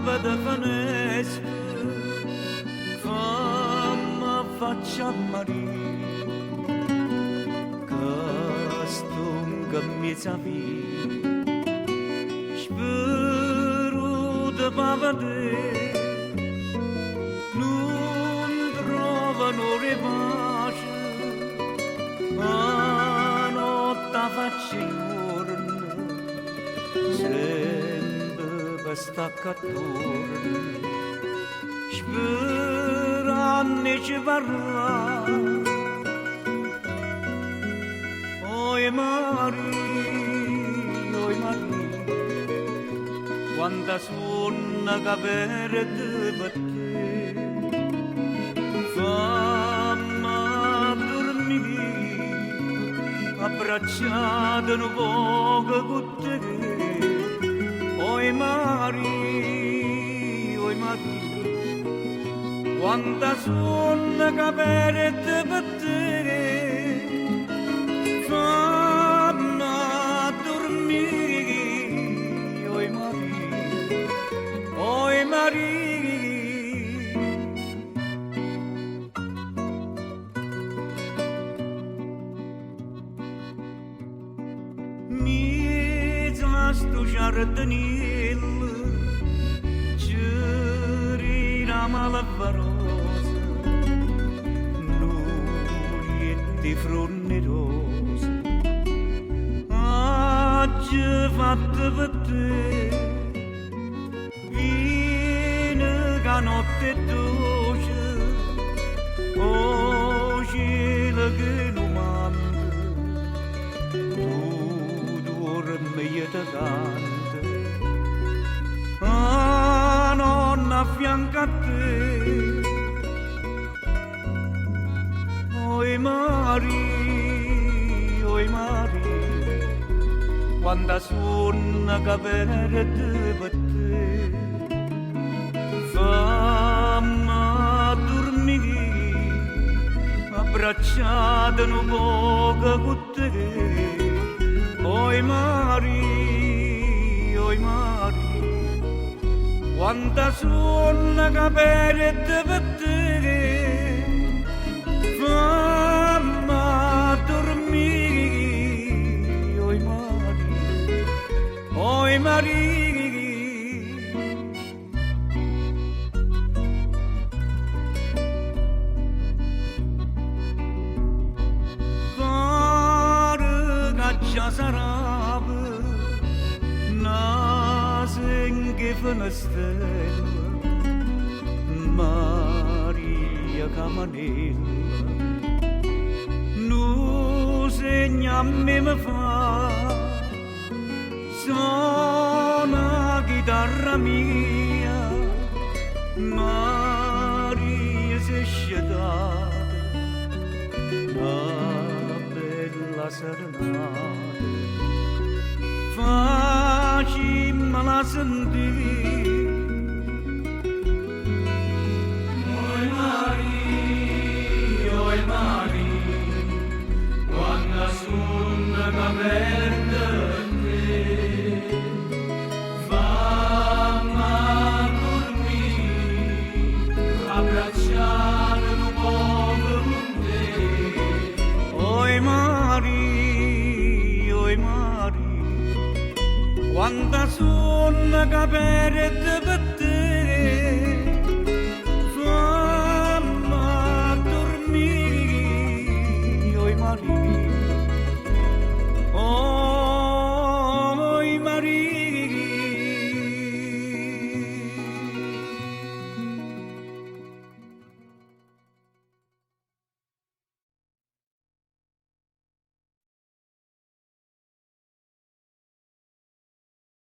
Badafenesque, fama faccia marì, castunga mieza vi, spero de pavade, non trovano ripace, a notte faccia giorno, staccatori sperando ci varrà oi Mari quando suona che verde per te fammi dormire abbracciato un poco con te. Oi Mari, quanta suona che verde per te, fammi dormire, oi Mari. Sto giardinello girava la varosa nuriette fronnerose oggi fatte per te viene che notte dolce oggi la che non manda meglio te canta nonna a fianco a te oi Mari quando suona che verde per te fammi dormire abbracciato un poco con te. Oi Mari, quanta suona che verde per te, fammi dormire, oi Mari. Sarabı nazenge fenestella Maria Camanella nu segnami me fa suona chitarra mia Maria si scelata una bella serenata facimmela sentire oi Mari quando suona che verde te fammi dormire abbracciare un poco con te oi Mari quanta suona che verde per